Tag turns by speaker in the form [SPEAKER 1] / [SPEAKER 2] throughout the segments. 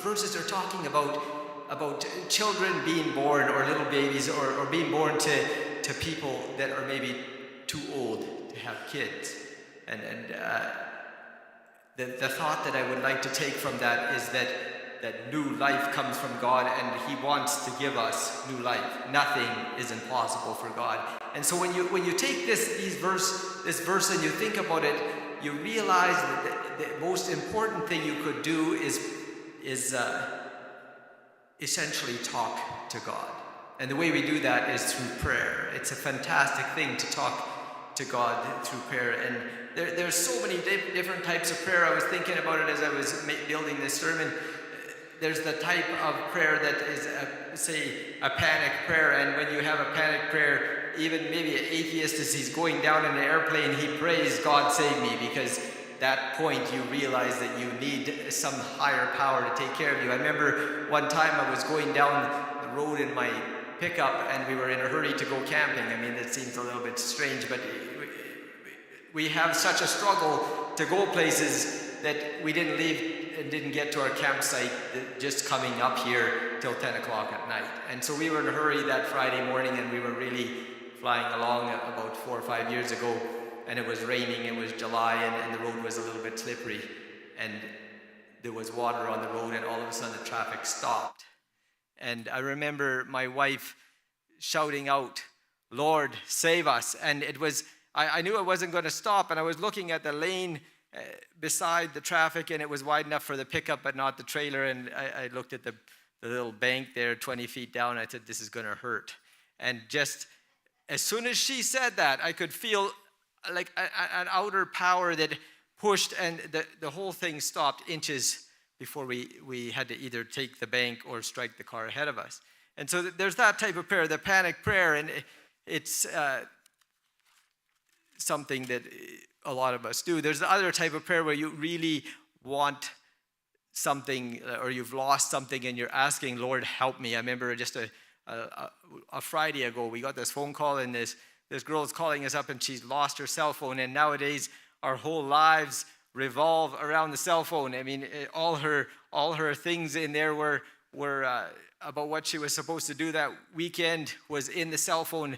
[SPEAKER 1] verses are talking about children being born, or little babies, or being born to people that are maybe too old to have kids. And the thought that I would like to take from that is that new life comes from God, and He wants to give us new life. Nothing is impossible for God. And so when you take this verse and you think about it, you realize that the most important thing you could do is essentially talk to God. And the way we do that is through prayer. It's a fantastic thing to talk to God through prayer. And there's so many different types of prayer. I was thinking about it as I was building this sermon. There's the type of prayer that is, say, a panic prayer. And when you have a panic prayer, even maybe an atheist, as he's going down in an airplane, he prays, God save me, because that point you realize that you need some higher power to take care of you. I remember one time I was going down the road in my pickup, and we were in a hurry to go camping. I mean, that seems a little bit strange, but we have such a struggle to go places that we didn't leave and didn't get to our campsite just coming up here till 10 o'clock at night. And so we were in a hurry that Friday morning, and we were really flying along about 4 or 5 years ago, and it was raining. It was July, and the road was a little bit slippery, and there was water on the road, and all of a sudden the traffic stopped. And I remember my wife shouting out, Lord, save us. And it was, I knew I wasn't going to stop, and I was looking at the lane beside the traffic, and it was wide enough for the pickup but not the trailer. And I looked at the little bank there 20 feet down. I said, this is going to hurt. And just as soon as she said that, I could feel like an outer power that pushed, and the whole thing stopped inches before we had to either take the bank or strike the car ahead of us. And so there's that type of prayer, the panic prayer, and it's something that a lot of us do. There's the other type of prayer where you really want something, or you've lost something, and you're asking, Lord, help me. I remember just a Friday ago, we got this phone call, and this girl's calling us up, and she's lost her cell phone. And nowadays, our whole lives revolve around the cell phone. I mean, all her things in there were about what she was supposed to do that weekend was in the cell phone.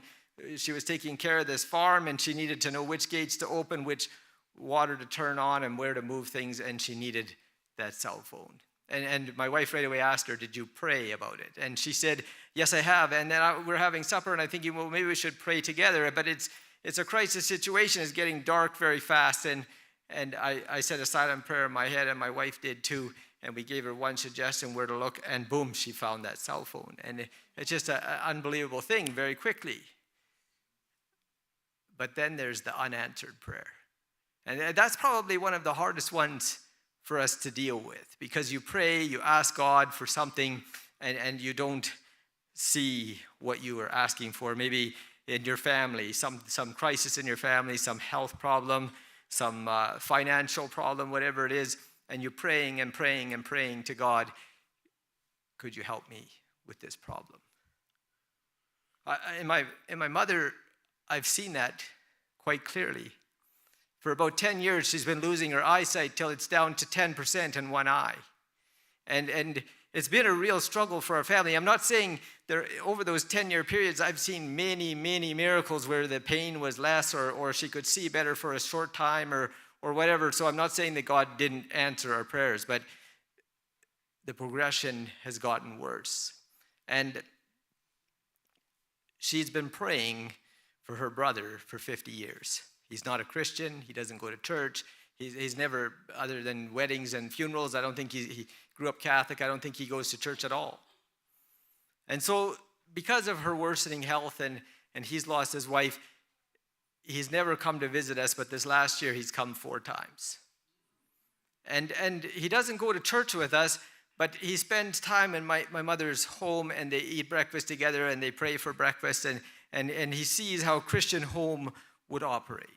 [SPEAKER 1] She was taking care of this farm, and she needed to know which gates to open, which water to turn on, and where to move things, and she needed that cell phone. And my wife right away asked her, did you pray about it? And she said, yes, I have. And then we're having supper, and I'm thinking, well, maybe we should pray together. But it's a crisis situation. It's getting dark very fast. And I said a silent prayer in my head, and my wife did too. And we gave her one suggestion where to look, and boom, she found that cell phone. And it's just an unbelievable thing very quickly. But then there's the unanswered prayer. And that's probably one of the hardest ones for us to deal with, because you pray, you ask God for something, and you don't see what you are asking for. Maybe in your family, some crisis in your family, some health problem, some financial problem, whatever it is, and you're praying and praying and praying to God, could you help me with this problem? In my mother, I've seen that quite clearly. For about 10 years, she's been losing her eyesight till it's down to 10% in one eye. And it's been a real struggle for our family. I'm not saying over those 10-year periods, I've seen many, many miracles where the pain was less, or she could see better for a short time, or whatever. So I'm not saying that God didn't answer our prayers, but the progression has gotten worse. And she's been praying for her brother for 50 years. He's not a Christian. He doesn't go to church. He's never, other than weddings and funerals, I don't think he grew up Catholic. I don't think he goes to church at all. And so because of her worsening health, and he's lost his wife, he's never come to visit us, but this last year he's come 4 times. And he doesn't go to church with us, but he spends time in my mother's home, and they eat breakfast together, and they pray for breakfast, and he sees how a Christian home would operate.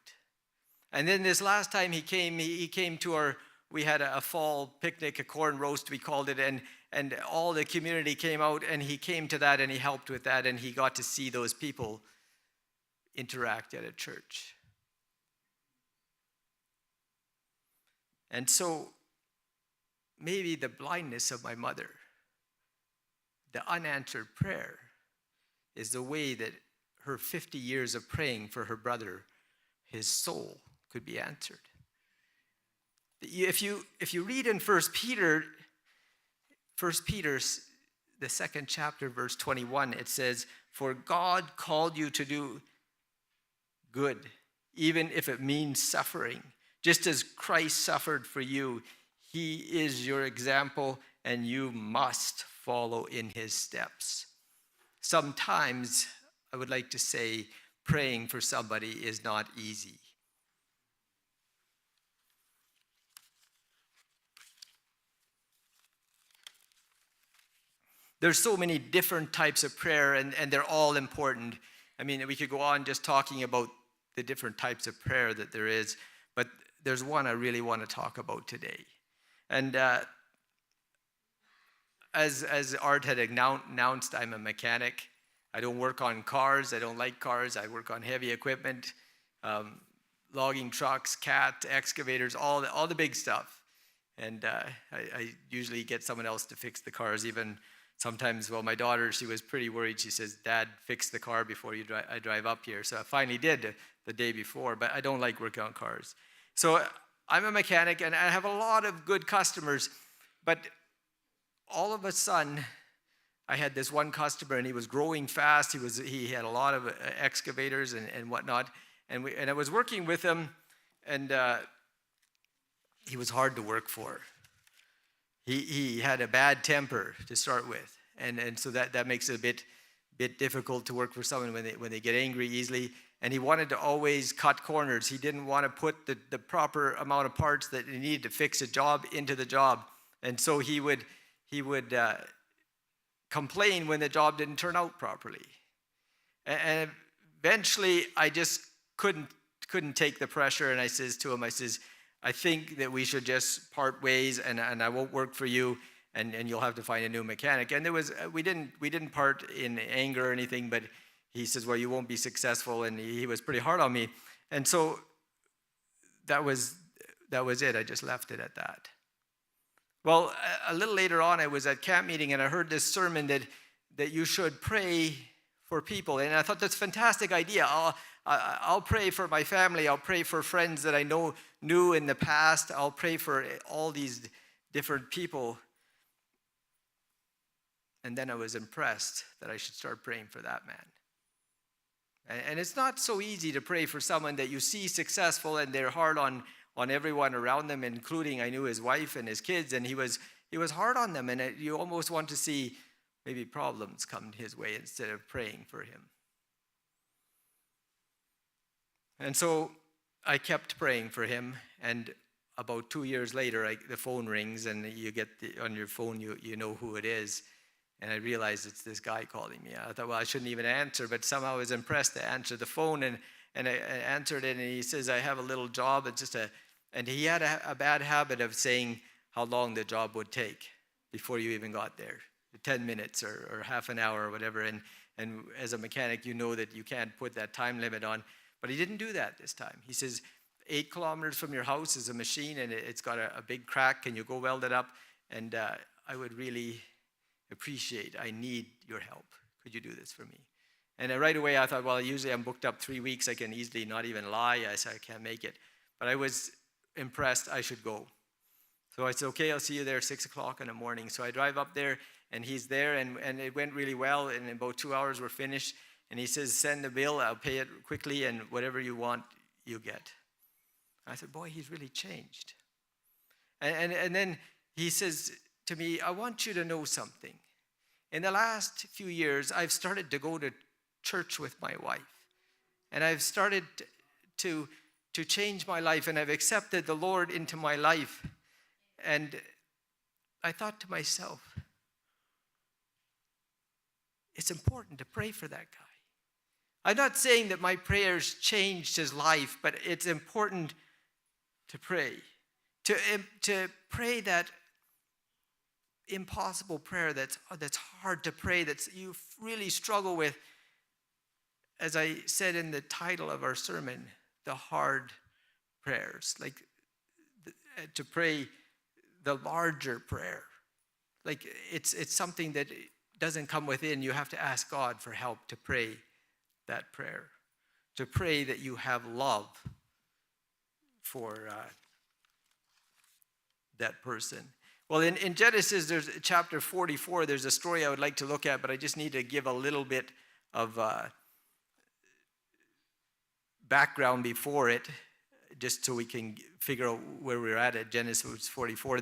[SPEAKER 1] And then this last time he came to we had a fall picnic, a corn roast we called it, and all the community came out, and he came to that, and he helped with that, and he got to see those people interact at a church. And so maybe the blindness of my mother, the unanswered prayer, is the way that her 50 years of praying for her brother, his soul, could be answered. If you read in 1 Peter, the second chapter, verse 21, it says, "For God called you to do good, even if it means suffering. Just as Christ suffered for you, he is your example, and you must follow in his steps." Sometimes, I would like to say, praying for somebody is not easy. There's so many different types of prayer, and they're all important. I mean, we could go on just talking about the different types of prayer that there is, but there's one I really want to talk about today. And as Art had announced, I'm a mechanic. I don't work on cars. I don't like cars. I work on heavy equipment, logging trucks, cat, excavators, all the big stuff. And I usually get someone else to fix the cars. Even sometimes, well, my daughter, she was pretty worried. She says, "Dad, fix the car before I drive up here." So I finally did the day before, but I don't like working on cars. So I'm a mechanic, and I have a lot of good customers, but all of a sudden, I had this one customer, and he was growing fast. He had a lot of excavators and whatnot, and I was working with him, and he was hard to work for. He had a bad temper to start with, and so that makes it a bit difficult to work for someone when they get angry easily. And he wanted to always cut corners. He didn't want to put the proper amount of parts that he needed to fix a job into the job, and so he would complain when the job didn't turn out properly. And eventually, I just couldn't take the pressure, and I says to him, "I think that we should just part ways, and I won't work for you, and you'll have to find a new mechanic." And we didn't part in anger or anything, but he says, "Well, you won't be successful," and he was pretty hard on me. And so that was it. I just left it at that. Well, a little later on, I was at camp meeting, and I heard this sermon that you should pray for people. And I thought, that's a fantastic idea. I'll pray for my family. I'll pray for friends that I knew in the past. I'll pray for all these different people. And then I was impressed that I should start praying for that man. And it's not so easy to pray for someone that you see successful, and they're hard on everyone around them, including, I knew, his wife and his kids, and he was hard on them, and you almost want to see maybe problems come his way instead of praying for him. And so I kept praying for him, and about 2 years later, the phone rings, and you get on your phone, you know who it is, and I realized it's this guy calling me. I thought, well, I shouldn't even answer, but somehow I was impressed to answer the phone, and I answered it, and he says, "I have a little job. It's just and he had a bad habit of saying how long the job would take before you even got there, 10 minutes or half an hour or whatever. And as a mechanic, you know that you can't put that time limit on. But he didn't do that this time. He says, 8 kilometers from your house is a machine, and it's got a big crack. Can you go weld it up? And I would really appreciate, I need your help. Could you do this for me? And right away, I thought, well, usually I'm booked up 3 weeks. I can easily not even lie. I said, I can't make it. But I was impressed I should go. So I said, okay, I'll see you there 6 o'clock in the morning. So I drive up there, and he's there, and it went really well. And in about 2 hours, we're finished. And he says, send the bill. I'll pay it quickly, and whatever you want, you get. I said, boy, he's really changed. And then he says to me, I want you to know something. In the last few years, I've started to go to church with my wife. And I've started to change my life, and I've accepted the Lord into my life. And I thought to myself, it's important to pray for that guy. I'm not saying that my prayers changed his life, but it's important to pray. To pray that impossible prayer that's hard to pray, that you really struggle with. As I said in the title of our sermon, the hard prayers. Like to pray the larger prayer. Like it's something that doesn't come within. You have to ask God for help to pray that prayer, to pray that you have love for that person. Well, in Genesis, there's chapter 44, there's a story I would like to look at, but I just need to give a little bit of background before it, just so we can figure out where we're at Genesis 44.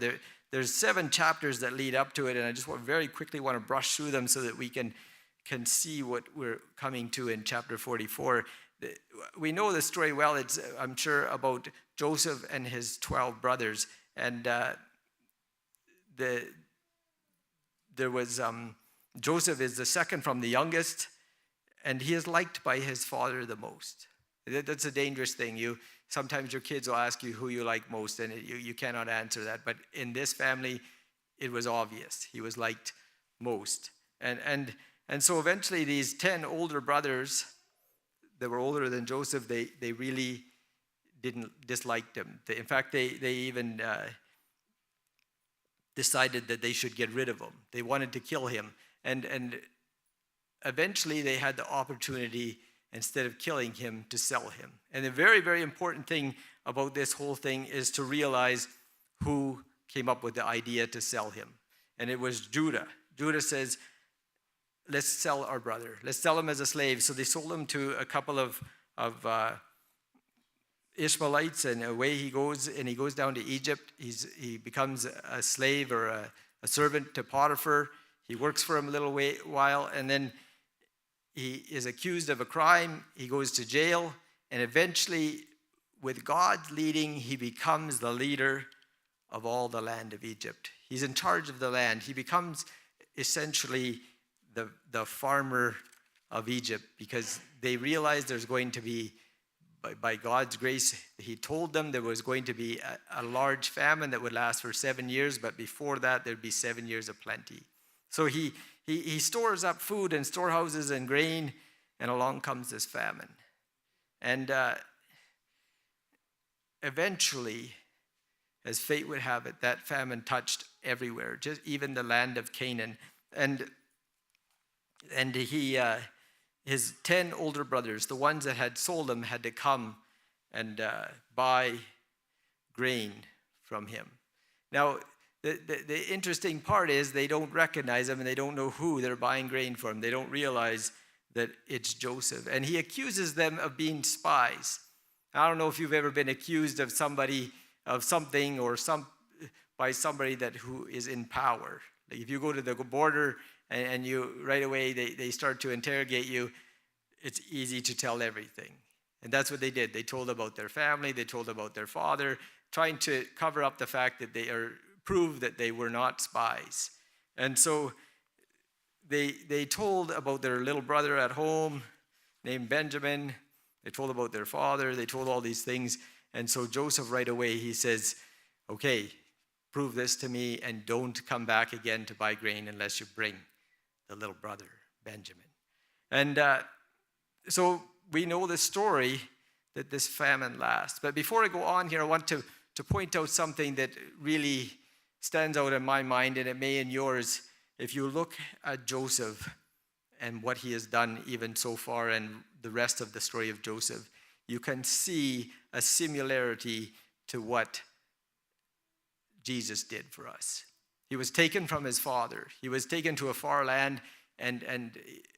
[SPEAKER 1] There's 7 chapters that lead up to it, and I just very quickly want to brush through them so that we can see what we're coming to in chapter 44. We know the story well. It's, I'm sure, about Joseph and his 12 brothers. And there was Joseph is the second from the youngest, and he is liked by his father the most. That's a dangerous thing. Sometimes your kids will ask you who you like most, and you cannot answer that. But in this family, it was obvious. He was liked most. And so eventually these 10 older brothers that were older than Joseph, they really didn't dislike him. In fact, they even decided that they should get rid of him. They wanted to kill him. And eventually they had the opportunity, instead of killing him, to sell him. And the very, very important thing about this whole thing is to realize who came up with the idea to sell him. And it was Judah. Judah says, let's sell our brother. Let's sell him as a slave. So they sold him to a couple of Ishmaelites, and away he goes, and he goes down to Egypt. He becomes a slave or a servant to Potiphar. He works for him a little while, and then he is accused of a crime. He goes to jail, and eventually, with God's leading, he becomes the leader of all the land of Egypt. He's in charge of the land. He becomes essentially the farmer of Egypt, because they realize there's going to be, by God's grace, he told them there was going to be a large famine that would last for 7 years, but before that, there'd be 7 years of plenty. So he stores up food in storehouses and grain, and along comes this famine. And eventually, as fate would have it, that famine touched everywhere, just even the land of Canaan. And his 10 older brothers, the ones that had sold him, had to come and buy grain from him. Now, the interesting part is they don't recognize him, and they don't know who they're buying grain from. They don't realize that it's Joseph. And he accuses them of being spies. I don't know if you've ever been accused of somebody, of something, or by somebody who is in power. Like if you go to the border and you right away they start to interrogate you, it's easy to tell everything. And that's what they did. They told about their family, they told about their father, trying to cover up the fact that prove that they were not spies. And so they told about their little brother at home named Benjamin. They told about their father. They told all these things. And so Joseph right away, he says, okay, prove this to me, and don't come back again to buy grain unless you bring the little brother, Benjamin. And so we know the story that this famine lasts. But before I go on here, I want to point out something that really stands out in my mind, and it may in yours. If you look at Joseph and what he has done even so far, and the rest of the story of Joseph, you can see a similarity to what Jesus did for us. He was taken from his father. He was taken to a far land and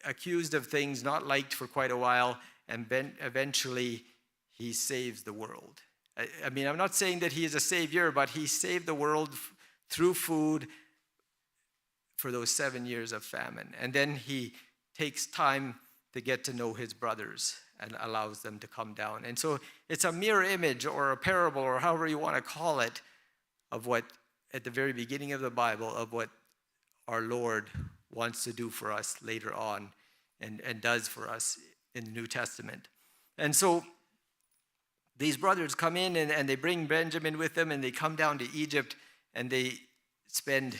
[SPEAKER 1] accused of things, not liked for quite a while, and then eventually he saves the world. I mean, I'm not saying that he is a savior, but he saved the world through food for those 7 years of famine. And then he takes time to get to know his brothers and allows them to come down. And so it's a mirror image or a parable, or however you want to call it, of what, at the very beginning of the Bible, of what our Lord wants to do for us later on and does for us in the New Testament. And so these brothers come in and they bring Benjamin with them, and they come down to Egypt, and they spend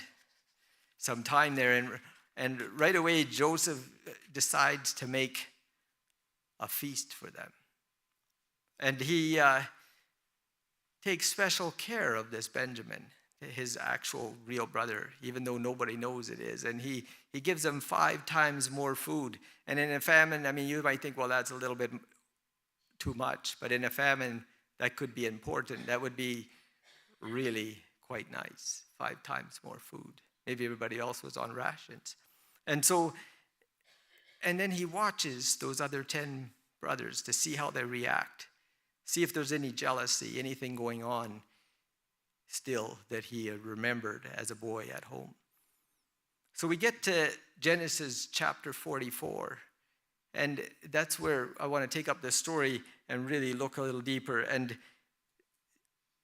[SPEAKER 1] some time there. And right away, Joseph decides to make a feast for them. And he takes special care of this Benjamin. his actual real brother, even though nobody knows it is. And he gives them 5 times more food. And in a famine, I mean, you might think, well, that's a little bit too much. But in a famine, that could be important. That would be really quite nice. 5 times more food. Maybe everybody else was on rations. And then he watches those other 10 brothers to see how they react. See if there's any jealousy, anything going on still that he had remembered as a boy at home. So we get to Genesis chapter 44. And that's where I want to take up the story and really look a little deeper. And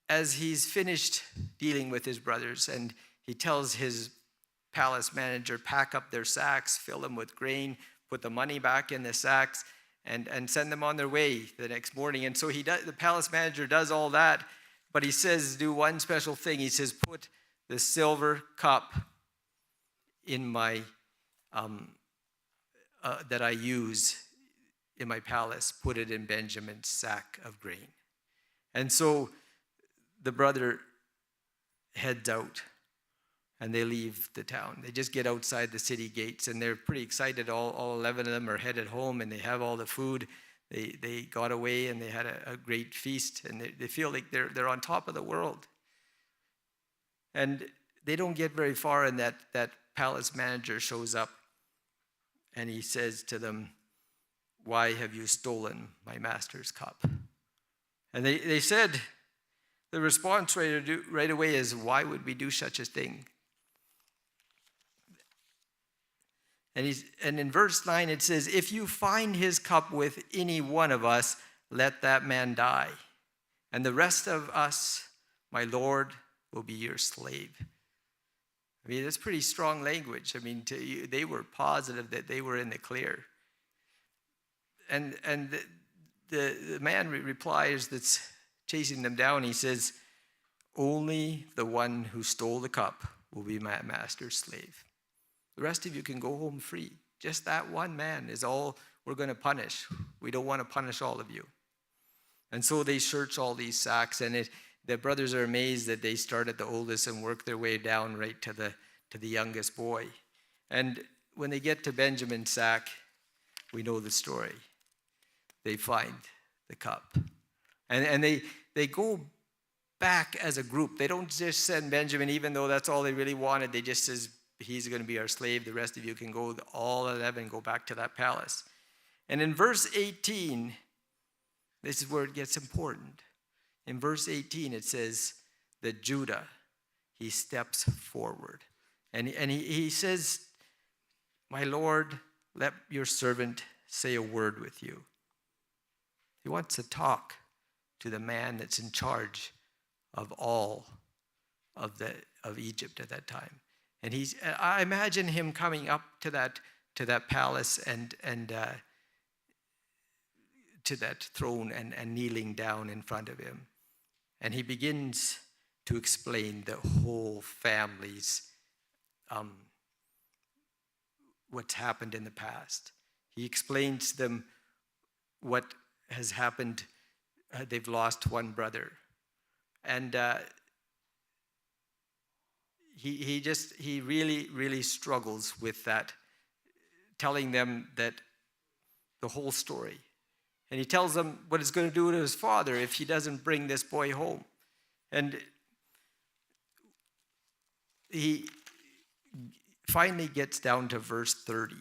[SPEAKER 1] as he's finished dealing with his brothers, and he tells his palace manager, pack up their sacks, fill them with grain, put the money back in the sacks, and send them on their way the next morning. And so the palace manager does all that, but he says, do one special thing. He says, put the silver cup in my that I use in my palace, put it in Benjamin's sack of grain. And so the brother heads out, and they leave the town. They just get outside the city gates, and they're pretty excited. All 11 of them are headed home, and they have all the food. They got away, and they had a great feast, and they feel like they're on top of the world. And they don't get very far, and that palace manager shows up, and he says to them, why have you stolen my master's cup? And they said, the response right away is, why would we do such a thing? And in verse 9 it says, if you find his cup with any one of us, let that man die. And the rest of us, my Lord, will be your slave. I mean, that's pretty strong language. I mean, they were positive that they were in the clear. And the man replies that's chasing them down. He says, only the one who stole the cup will be my master's slave. The rest of you can go home free. Just that one man is all we're going to punish. We don't want to punish all of you. And so they search all these sacks, and the brothers are amazed that they start at the oldest and work their way down right to the youngest boy. And when they get to Benjamin's sack, we know the story. They find the cup. And they go back as a group. They don't just send Benjamin, even though that's all they really wanted. They just says, he's going to be our slave. The rest of you can go, all 11, go back to that palace. And in verse 18, this is where it gets important. In verse 18, it says that Judah, he steps forward. And he says, my Lord, let your servant say a word with you. He wants to talk to the man that's in charge of all of Egypt at that time. And I imagine him coming up to that palace and to that throne and kneeling down in front of him. And he begins to explain the whole family's what's happened in the past. He explains to them what has happened. They've lost one brother. And he really, really struggles with that, telling them that the whole story. And he tells them what it's going to do to his father if he doesn't bring this boy home. And he finally gets down to verse 30.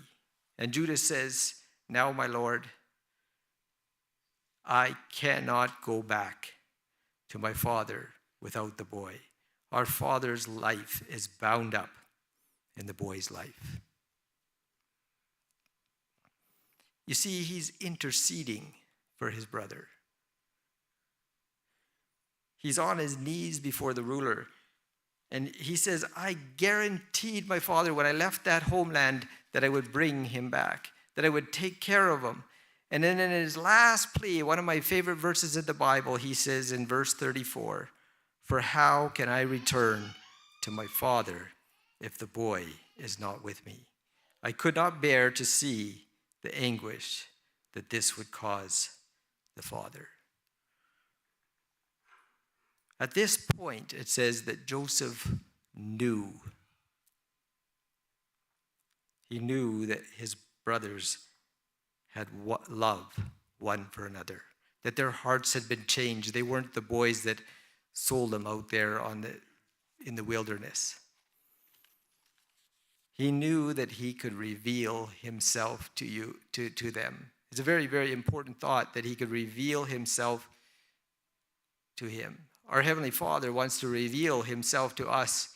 [SPEAKER 1] And Judah says, now, my Lord, I cannot go back to my father without the boy. Our father's life is bound up in the boy's life. You see, he's interceding for his brother. He's on his knees before the ruler. And he says, I guaranteed my father when I left that homeland that I would bring him back, that I would take care of him. And then in his last plea, one of my favorite verses of the Bible, he says in verse 34, for how can I return to my father if the boy is not with me? I could not bear to see the anguish that this would cause the father. At this point, it says that Joseph knew. He knew that his brothers had love one for another, that their hearts had been changed. They weren't the boys that sold them out there in the wilderness. He knew that he could reveal himself to them. It's a very, very important thought that he could reveal himself to him. Our Heavenly Father wants to reveal himself to us.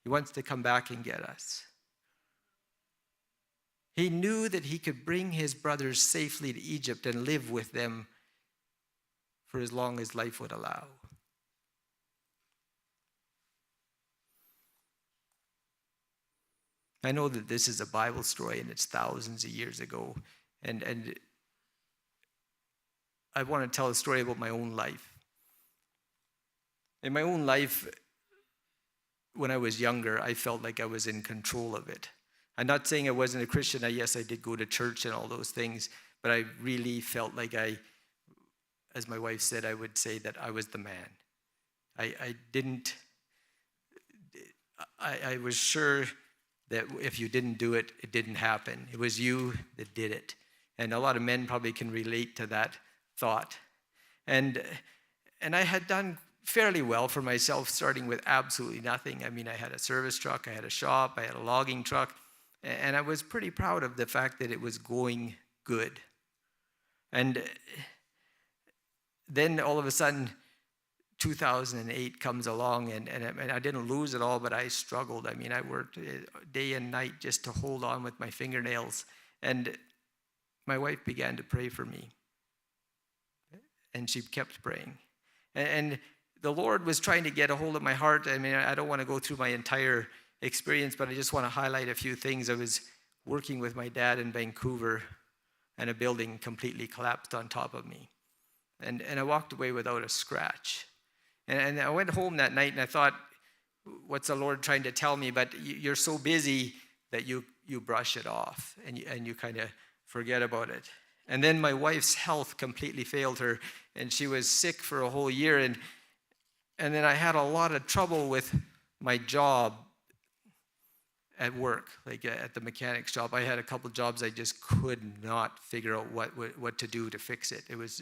[SPEAKER 1] He wants to come back and get us. He knew that he could bring his brothers safely to Egypt and live with them for as long as life would allow. I know that this is a Bible story and it's thousands of years ago. And I want to tell a story about my own life. In my own life, when I was younger, I felt like I was in control of it. I'm not saying I wasn't a Christian. Yes, I did go to church and all those things, but I really felt like as my wife said, I would say that I was the man. I was sure that if you didn't do it, it didn't happen. It was you that did it. And a lot of men probably can relate to that thought. And I had done fairly well for myself, starting with absolutely nothing. I mean, I had a service truck, I had a shop, I had a logging truck, and I was pretty proud of the fact that it was going good. And then all of a sudden, 2008 comes along, and I didn't lose it all, but I struggled. I mean, I worked day and night just to hold on with my fingernails. And my wife began to pray for me. And she kept praying. And the Lord was trying to get a hold of my heart. I mean, I don't want to go through my entire experience, but I just want to highlight a few things. I was working with my dad in Vancouver, and a building completely collapsed on top of me. And I walked away without a scratch. And I went home that night and I thought, what's the Lord trying to tell me? But you're so busy that you brush it off and you kind of forget about it. And then my wife's health completely failed her, and she was sick for a whole year. And then I had a lot of trouble with my job at work, like at the mechanic shop. I had a couple jobs I just could not figure out what to do to fix it. It was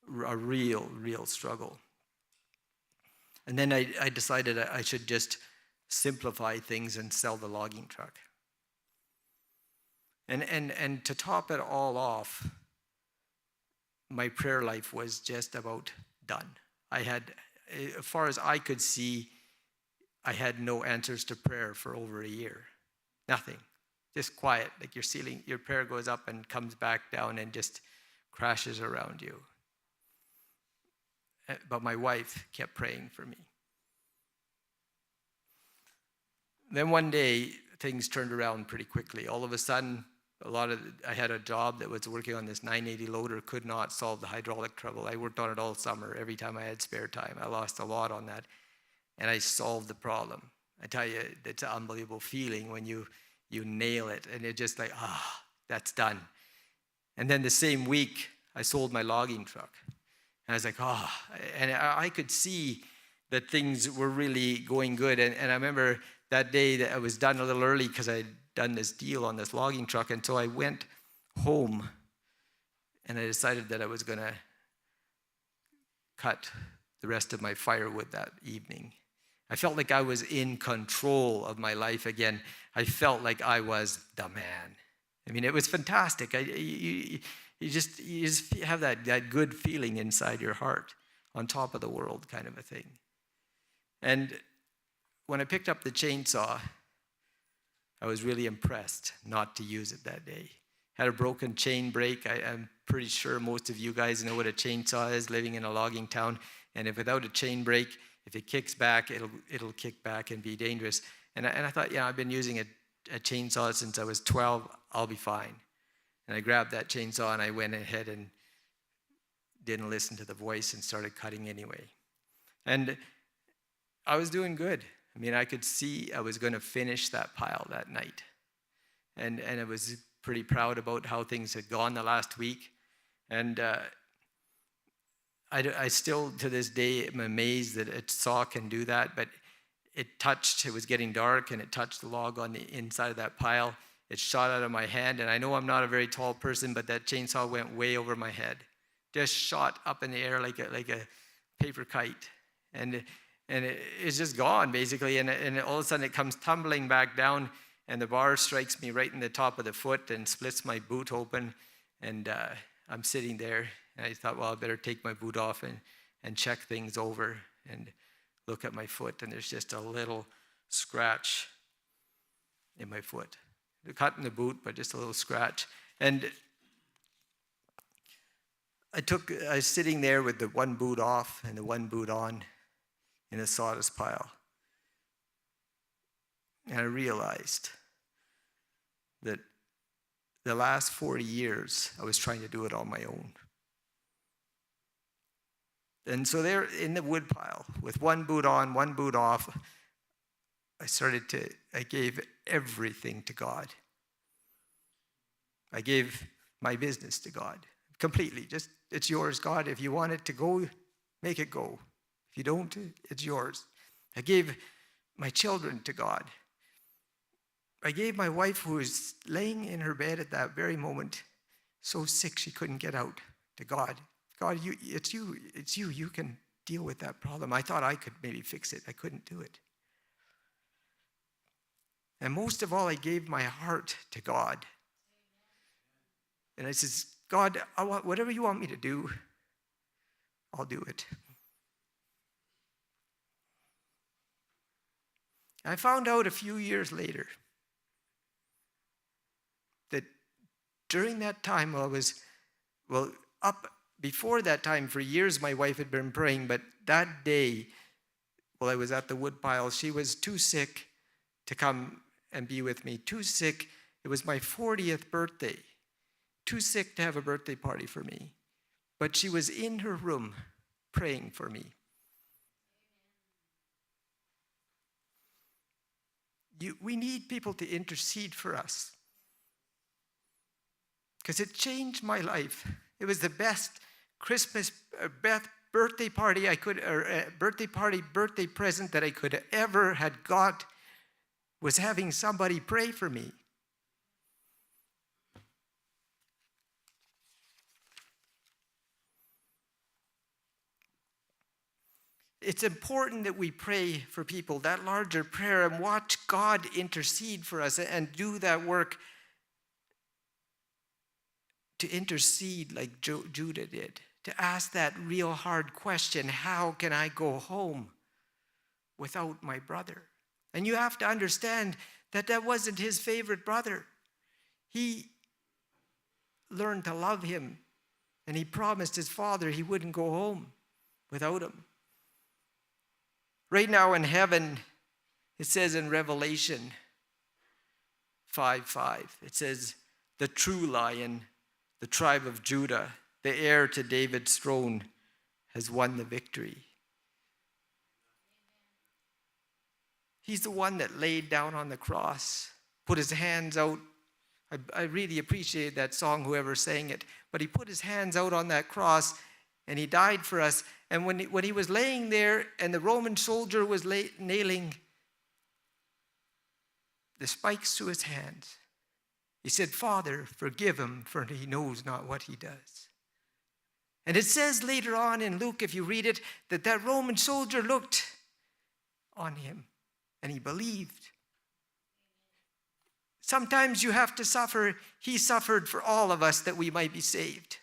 [SPEAKER 1] a real struggle. And then I decided I should just simplify things and sell the logging truck. And to top it all off, my prayer life was just about done. I had, as far as I could see, I had no answers to prayer for over a year. Nothing. Just quiet. Like your prayer goes up and comes back down and just crashes around you. But my wife kept praying for me. Then one day, things turned around pretty quickly. All of a sudden, I had a job that was working on this 980 loader, could not solve the hydraulic trouble. I worked on it all summer, every time I had spare time. I lost a lot on that, and I solved the problem. I tell you, it's an unbelievable feeling when you nail it, and it's just like, that's done. And then the same week, I sold my logging truck. And I was like, and I could see that things were really going good. And I remember that day that I was done a little early because I'd done this deal on this logging truck. And so I went home and I decided that I was going to cut the rest of my firewood that evening. I felt like I was in control of my life again. I felt like I was the man. I mean, it was fantastic. You just have that good feeling inside your heart, on top of the world kind of a thing. And when I picked up the chainsaw, I was really impressed not to use it that day. Had a broken chain brake. I'm pretty sure most of you guys know what a chainsaw is, living in a logging town. And if without a chain brake, if it kicks back, it'll kick back and be dangerous. And I thought, I've been using a chainsaw since I was 12. I'll be fine. And I grabbed that chainsaw and I went ahead and didn't listen to the voice and started cutting anyway. And I was doing good. I mean, I could see I was going to finish that pile that night. And I was pretty proud about how things had gone the last week. And I still, to this day, am amazed that a saw can do that, but it was getting dark, and it touched the log on the inside of that pile. It shot out of my hand, and I know I'm not a very tall person, but that chainsaw went way over my head. Just shot up in the air like a paper kite. And it's just gone, basically, and all of a sudden it comes tumbling back down, and the bar strikes me right in the top of the foot and splits my boot open, and I'm sitting there, and I thought, well, I better take my boot off and check things over and look at my foot, and there's just a little scratch in my foot. The cut in the boot, but just a little scratch. And I was sitting there with the one boot off and the one boot on in a sawdust pile. And I realized that the last 40 years, I was trying to do it on my own. And so there in the wood pile, with one boot on, one boot off, I gave everything to God. I gave my business to God completely. Just, it's yours, God. If you want it to go, make it go. If you don't, it's yours. I gave my children to God. I gave my wife, who was laying in her bed at that very moment, so sick she couldn't get out, to God. God, it's you. You can deal with that problem. I thought I could maybe fix it. I couldn't do it. And most of all, I gave my heart to God. And I says, God, whatever you want me to do, I'll do it. I found out a few years later that during that time, up before that time, for years my wife had been praying, but that day, while I was at the woodpile, she was too sick to come and be with me. Too sick. It was my 40th birthday. Too sick to have a birthday party for me. But she was in her room praying for me. We need people to intercede for us, because it changed my life. It was the best birthday present that I could ever had got, was having somebody pray for me. It's important that we pray for people, that larger prayer, and watch God intercede for us and do that work to intercede like Judah did, to ask that real hard question, how can I go home without my brother? And you have to understand that that wasn't his favorite brother. He learned to love him, and he promised his father he wouldn't go home without him. Right now in heaven, it says in Revelation 5:5, it says, the true lion, the tribe of Judah, the heir to David's throne, has won the victory. He's the one that laid down on the cross, put his hands out. I really appreciate that song, whoever sang it. But he put his hands out on that cross, and he died for us. And when he was laying there, and the Roman soldier was nailing the spikes to his hands, he said, Father, forgive him, for he knows not what he does. And it says later on in Luke, if you read it, that Roman soldier looked on him, and he believed. Sometimes you have to suffer. He suffered for all of us that we might be saved.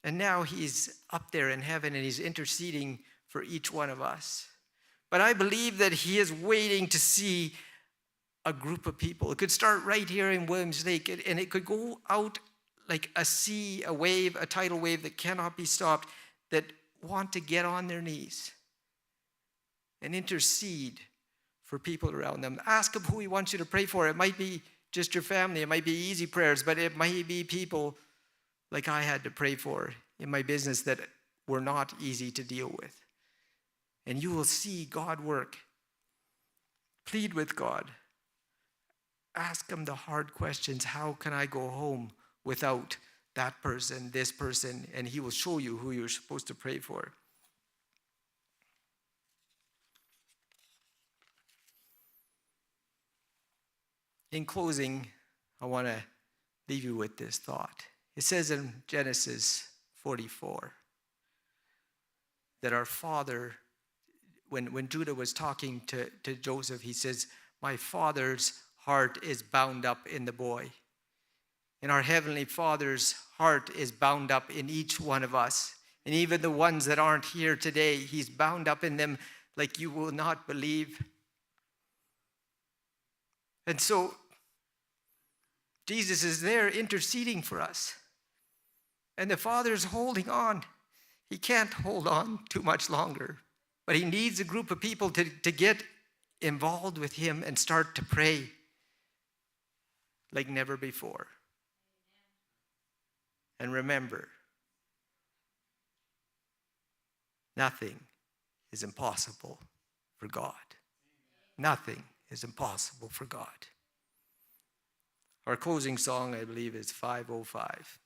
[SPEAKER 1] And now he's up there in heaven, and he's interceding for each one of us. But I believe that he is waiting to see a group of people. It could start right here in Williams Lake, and it could go out like a sea, a wave, a tidal wave that cannot be stopped, that want to get on their knees and intercede for people around them. Ask him who he wants you to pray for. It might be just your family. It might be easy prayers, but it might be people like I had to pray for in my business that were not easy to deal with. And you will see God work. Plead with God. Ask him the hard questions. How can I go home without that person, this person? And he will show you who you're supposed to pray for. In closing, I want to leave you with this thought. It says in Genesis 44 that our father, when Judah was talking to Joseph, he says, my father's heart is bound up in the boy. And our Heavenly Father's heart is bound up in each one of us. And even the ones that aren't here today, he's bound up in them like you will not believe. And so Jesus is there interceding for us. And the Father's holding on. He can't hold on too much longer. But he needs a group of people to get involved with him and start to pray like never before. And remember, nothing is impossible for God. Nothing is impossible for God. Our closing song, I believe, is 505.